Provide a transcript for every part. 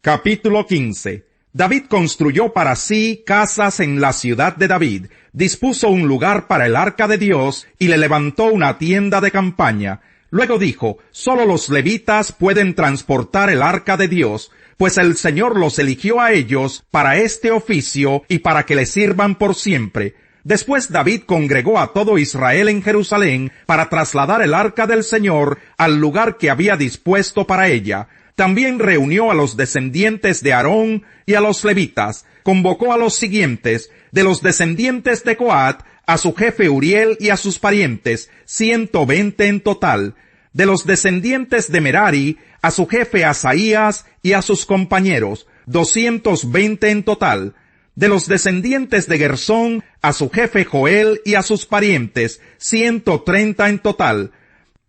Capítulo 15. David construyó para sí casas en la ciudad de David, dispuso un lugar para el arca de Dios y le levantó una tienda de campaña. Luego dijo, solo los levitas pueden transportar el arca de Dios, pues el Señor los eligió a ellos para este oficio y para que le sirvan por siempre. Después David congregó a todo Israel en Jerusalén para trasladar el arca del Señor al lugar que había dispuesto para ella. También reunió a los descendientes de Aarón y a los levitas. Convocó a los siguientes: de los descendientes de Coat, a su jefe Uriel y a sus parientes, 120 en total. De los descendientes de Merari, a su jefe Asaías y a sus compañeros, 220 en total. De los descendientes de Gersón, a su jefe Joel y a sus parientes, 130 en total.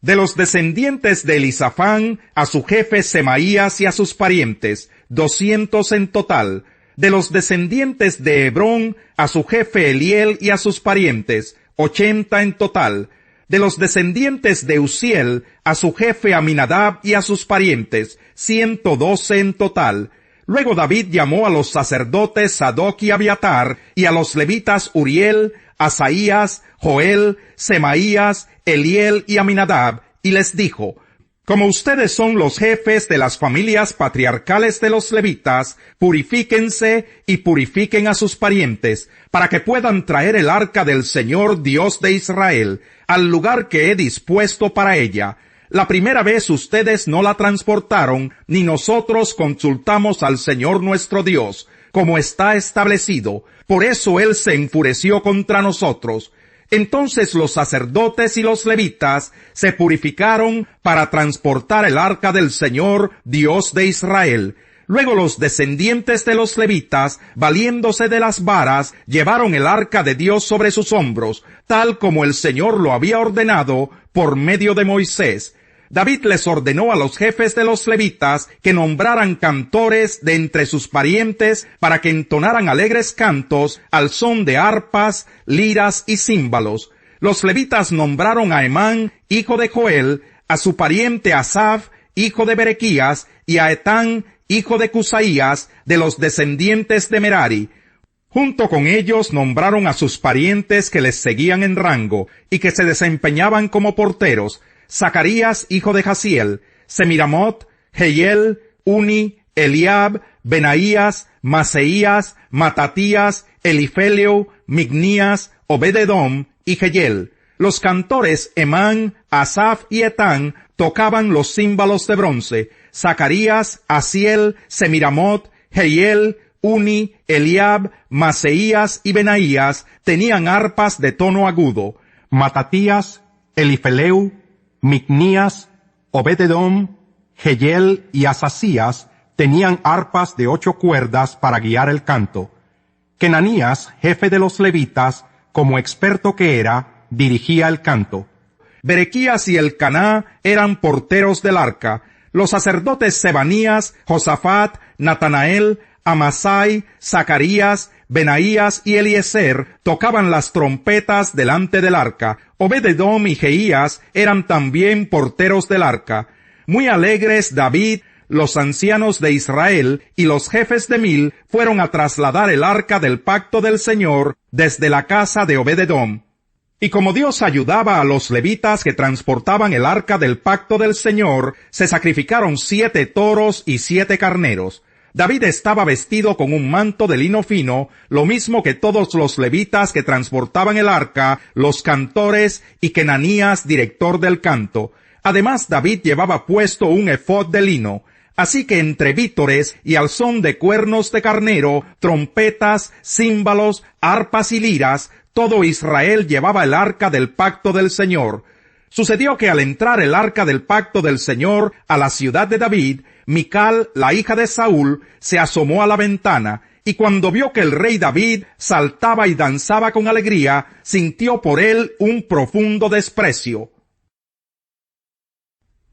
De los descendientes de Elisafán, a su jefe Semaías y a sus parientes, 200 en total. De los descendientes de Hebrón, a su jefe Eliel y a sus parientes, 80 en total. De los descendientes de Uziel, a su jefe Aminadab y a sus parientes, 112 en total. Luego David llamó a los sacerdotes Sadoc y Abiatar, y a los levitas Uriel, Asaías, Joel, Semaías, Eliel y Aminadab, y les dijo: como ustedes son los jefes de las familias patriarcales de los levitas, purifíquense y purifiquen a sus parientes, para que puedan traer el arca del Señor Dios de Israel, al lugar que he dispuesto para ella. La primera vez ustedes no la transportaron, ni nosotros consultamos al Señor nuestro Dios, como está establecido. Por eso Él se enfureció contra nosotros. Entonces los sacerdotes y los levitas se purificaron para transportar el arca del Señor, Dios de Israel. Luego los descendientes de los levitas, valiéndose de las varas, llevaron el arca de Dios sobre sus hombros, tal como el Señor lo había ordenado por medio de Moisés. David les ordenó a los jefes de los levitas que nombraran cantores de entre sus parientes para que entonaran alegres cantos al son de arpas, liras y címbalos. Los levitas nombraron a Emán, hijo de Joel, a su pariente Asaf, hijo de Berequías, y a Etán, hijo de Cusaías, de los descendientes de Merari. Junto con ellos nombraron a sus parientes que les seguían en rango y que se desempeñaban como porteros: Zacarías, hijo de Jaziel, Semiramot, Jehiel, Uni, Eliab, Benaías, Maseías, Matatías, Elifeleo, Mignías, Obed-edom y Jehiel. Los cantores Emán, Asaf y Etán tocaban los címbalos de bronce. Zacarías, Asiel, Semiramot, Jehiel, Uni, Eliab, Maseías y Benaías tenían arpas de tono agudo. Matatías, Elifeleu, Mignías, Obed-edom, Jehiel y Asasías tenían arpas de 8 cuerdas para guiar el canto. Kenanías, jefe de los levitas, como experto que era, dirigía el canto. Berequías y Elcaná eran porteros del arca. Los sacerdotes Sebanías, Josafat, Natanael, Amasai, Zacarías, Benaías y Eliezer tocaban las trompetas delante del arca. Obed-edom y Jeías eran también porteros del arca. Muy alegres David, los ancianos de Israel y los jefes de 1000 fueron a trasladar el arca del pacto del Señor desde la casa de Obed-edom. Y como Dios ayudaba a los levitas que transportaban el arca del pacto del Señor, se sacrificaron 7 toros y 7 carneros. David estaba vestido con un manto de lino fino, lo mismo que todos los levitas que transportaban el arca, los cantores y Kenanías, director del canto. Además, David llevaba puesto un efod de lino. Así que entre vítores y al son de cuernos de carnero, trompetas, címbalos, arpas y liras, todo Israel llevaba el arca del pacto del Señor. Sucedió que al entrar el arca del pacto del Señor a la ciudad de David, Mical, la hija de Saúl, se asomó a la ventana, y cuando vio que el rey David saltaba y danzaba con alegría, sintió por él un profundo desprecio.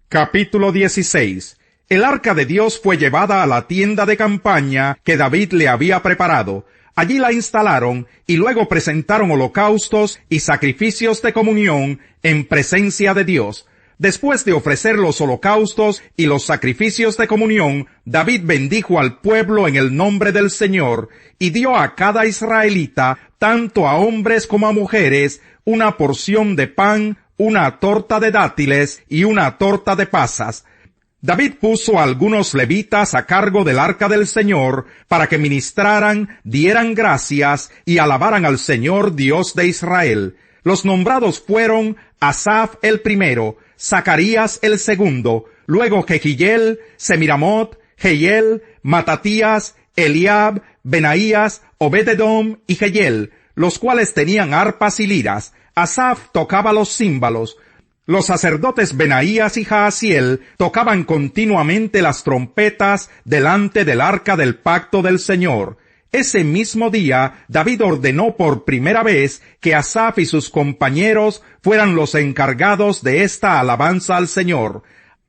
Capítulo 16. El arca de Dios fue llevada a la tienda de campaña que David le había preparado. Allí la instalaron y luego presentaron holocaustos y sacrificios de comunión en presencia de Dios. Después de ofrecer los holocaustos y los sacrificios de comunión, David bendijo al pueblo en el nombre del Señor y dio a cada israelita, tanto a hombres como a mujeres, una porción de pan, una torta de dátiles y una torta de pasas. David puso a algunos levitas a cargo del arca del Señor para que ministraran, dieran gracias y alabaran al Señor Dios de Israel. Los nombrados fueron Asaf el primero, Zacarías el segundo, luego Jehiel, Semiramot, Jehiel, Matatías, Eliab, Benaías, Obed-edom y Jehiel, los cuales tenían arpas y liras. Asaf tocaba los címbalos. Los sacerdotes Benaías y Jaasiel tocaban continuamente las trompetas delante del arca del pacto del Señor. Ese mismo día, David ordenó por primera vez que Asaf y sus compañeros fueran los encargados de esta alabanza al Señor.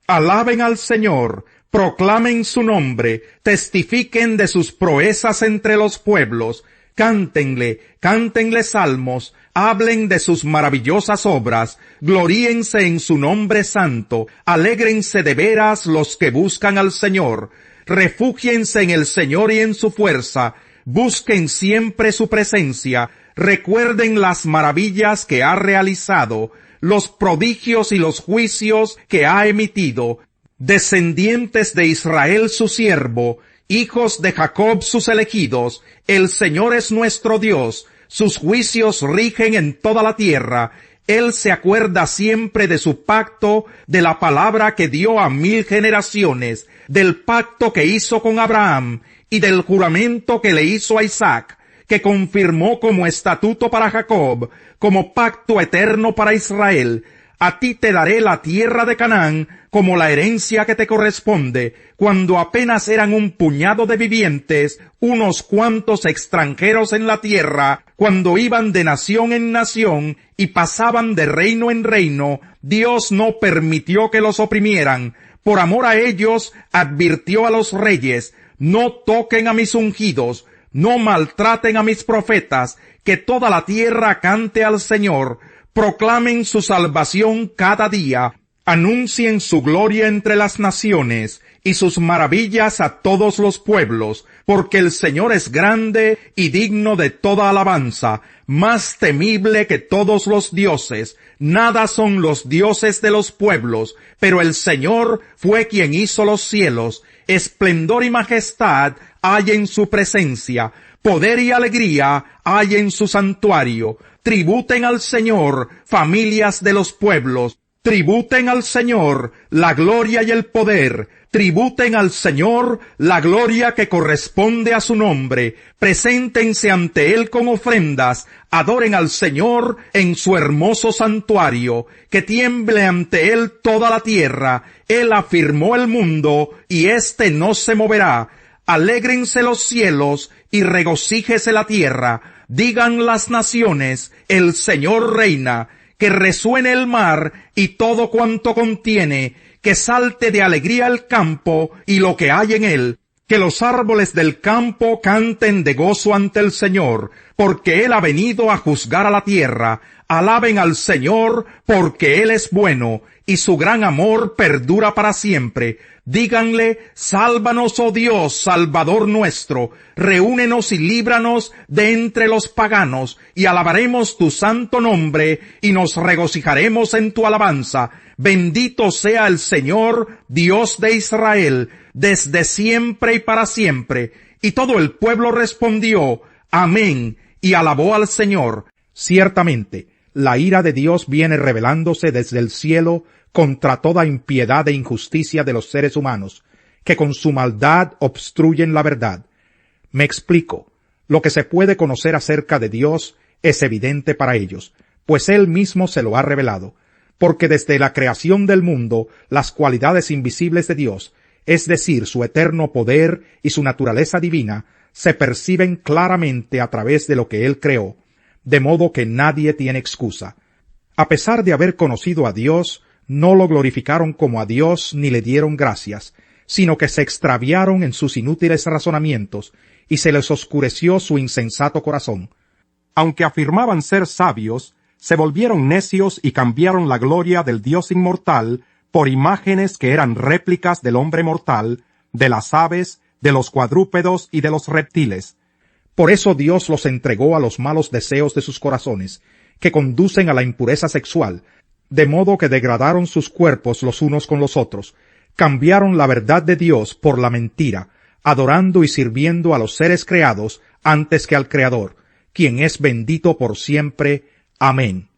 Alaben al Señor, proclamen su nombre, testifiquen de sus proezas entre los pueblos, cántenle salmos, hablen de sus maravillosas obras, gloríense en su nombre santo, alégrense de veras los que buscan al Señor, refúgiense en el Señor y en su fuerza, busquen siempre su presencia, recuerden las maravillas que ha realizado, los prodigios y los juicios que ha emitido, descendientes de Israel su siervo, hijos de Jacob sus elegidos, el Señor es nuestro Dios, sus juicios rigen en toda la tierra, Él se acuerda siempre de su pacto, de la palabra que dio a 1000 generaciones, del pacto que hizo con Abraham, y del juramento que le hizo a Isaac, que confirmó como estatuto para Jacob, como pacto eterno para Israel. A ti te daré la tierra de Canaán como la herencia que te corresponde, cuando apenas eran un puñado de vivientes, unos cuantos extranjeros en la tierra, cuando iban de nación en nación y pasaban de reino en reino, Dios no permitió que los oprimieran. Por amor a ellos, advirtió a los reyes: no toquen a mis ungidos, no maltraten a mis profetas, que toda la tierra cante al Señor, proclamen su salvación cada día, anuncien su gloria entre las naciones y sus maravillas a todos los pueblos, porque el Señor es grande y digno de toda alabanza, más temible que todos los dioses. Nada son los dioses de los pueblos, pero el Señor fue quien hizo los cielos. Esplendor y majestad hay en su presencia, poder y alegría hay en su santuario. Tributen al Señor, familias de los pueblos, tributen al Señor la gloria y el poder, tributen al Señor la gloria que corresponde a su nombre, preséntense ante Él con ofrendas, adoren al Señor en su hermoso santuario, que tiemble ante Él toda la tierra. Él afirmó el mundo, y éste no se moverá. Alégrense los cielos, y regocíjese la tierra. Digan las naciones: el Señor reina. Que resuene el mar y todo cuanto contiene, que salte de alegría el campo y lo que hay en él, que los árboles del campo canten de gozo ante el Señor, porque Él ha venido a juzgar a la tierra. Alaben al Señor, porque Él es bueno, y su gran amor perdura para siempre. Díganle: sálvanos, oh Dios, Salvador nuestro, reúnenos y líbranos de entre los paganos, y alabaremos tu santo nombre, y nos regocijaremos en tu alabanza. Bendito sea el Señor, Dios de Israel, desde siempre y para siempre. Y todo el pueblo respondió: amén, y alabó al Señor. Ciertamente, la ira de Dios viene revelándose desde el cielo contra toda impiedad e injusticia de los seres humanos, que con su maldad obstruyen la verdad. Me explico. Lo que se puede conocer acerca de Dios es evidente para ellos, pues Él mismo se lo ha revelado, porque desde la creación del mundo las cualidades invisibles de Dios, es decir, su eterno poder y su naturaleza divina, se perciben claramente a través de lo que Él creó, de modo que nadie tiene excusa. A pesar de haber conocido a Dios, no lo glorificaron como a Dios ni le dieron gracias, sino que se extraviaron en sus inútiles razonamientos y se les oscureció su insensato corazón. Aunque afirmaban ser sabios, se volvieron necios y cambiaron la gloria del Dios inmortal por imágenes que eran réplicas del hombre mortal, de las aves, de los cuadrúpedos y de los reptiles. Por eso Dios los entregó a los malos deseos de sus corazones, que conducen a la impureza sexual, de modo que degradaron sus cuerpos los unos con los otros, cambiaron la verdad de Dios por la mentira, adorando y sirviendo a los seres creados antes que al Creador, quien es bendito por siempre. Amén.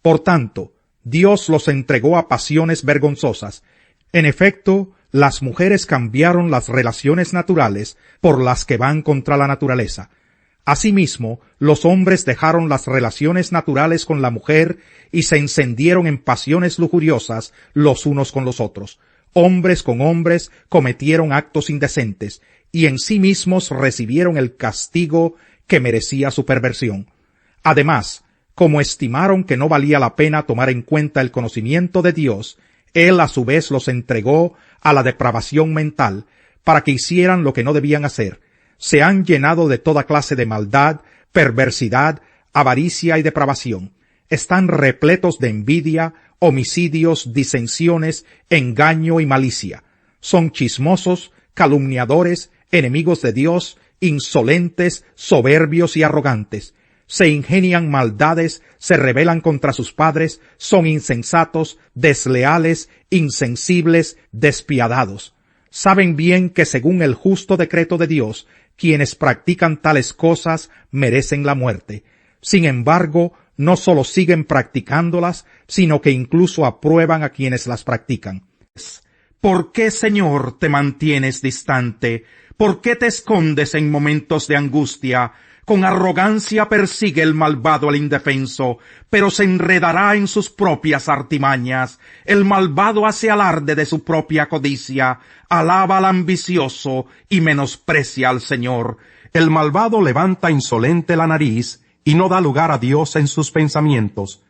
Por tanto, Dios los entregó a pasiones vergonzosas. En efecto, las mujeres cambiaron las relaciones naturales por las que van contra la naturaleza. Asimismo, los hombres dejaron las relaciones naturales con la mujer y se encendieron en pasiones lujuriosas los unos con los otros. Hombres con hombres cometieron actos indecentes y en sí mismos recibieron el castigo que merecía su perversión. Además, como estimaron que no valía la pena tomar en cuenta el conocimiento de Dios, Él a su vez los entregó a la depravación mental para que hicieran lo que no debían hacer. Se han llenado de toda clase de maldad, perversidad, avaricia y depravación. Están repletos de envidia, homicidios, disensiones, engaño y malicia. Son chismosos, calumniadores, enemigos de Dios, insolentes, soberbios y arrogantes. Se ingenian maldades, se rebelan contra sus padres, son insensatos, desleales, insensibles, despiadados. Saben bien que según el justo decreto de Dios, quienes practican tales cosas merecen la muerte. Sin embargo, no solo siguen practicándolas, sino que incluso aprueban a quienes las practican. ¿Por qué, Señor, te mantienes distante? ¿Por qué te escondes en momentos de angustia? Con arrogancia persigue el malvado al indefenso, pero se enredará en sus propias artimañas. El malvado hace alarde de su propia codicia, alaba al ambicioso y menosprecia al Señor. El malvado levanta insolente la nariz y no da lugar a Dios en sus pensamientos.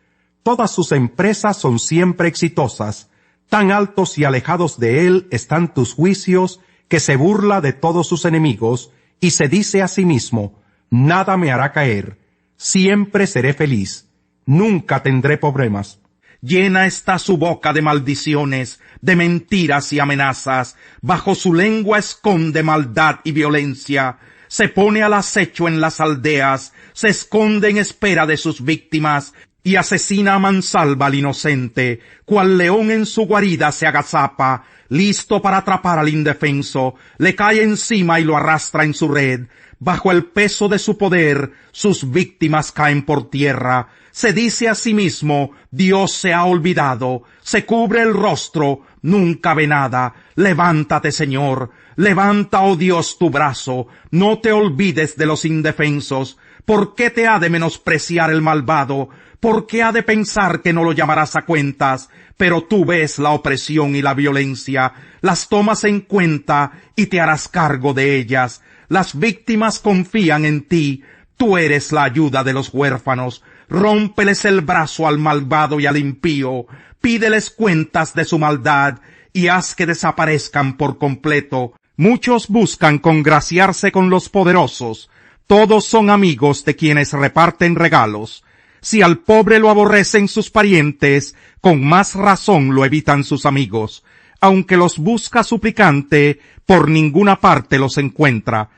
Todas sus empresas son siempre exitosas. Tan altos y alejados de él están tus juicios, que se burla de todos sus enemigos y se dice a sí mismo: nada me hará caer, siempre seré feliz, nunca tendré problemas. Llena está su boca de maldiciones, de mentiras y amenazas. Bajo su lengua esconde maldad y violencia. Se pone al acecho en las aldeas, se esconde en espera de sus víctimas y asesina a mansalva al inocente. Cual león en su guarida se agazapa, listo para atrapar al indefenso. Le cae encima y lo arrastra en su red. Bajo el peso de su poder, sus víctimas caen por tierra. Se dice a sí mismo: Dios se ha olvidado. Se cubre el rostro, nunca ve nada. Levántate, Señor. Levanta, oh Dios, tu brazo. No te olvides de los indefensos. ¿Por qué te ha de menospreciar el malvado? ¿Por qué ha de pensar que no lo llamarás a cuentas? Pero tú ves la opresión y la violencia. Las tomas en cuenta y te harás cargo de ellas. Las víctimas confían en ti. Tú eres la ayuda de los huérfanos. Rómpeles el brazo al malvado y al impío. Pídeles cuentas de su maldad y haz que desaparezcan por completo. Muchos buscan congraciarse con los poderosos. Todos son amigos de quienes reparten regalos. Si al pobre lo aborrecen sus parientes, con más razón lo evitan sus amigos. Aunque los busca suplicante, por ninguna parte los encuentra.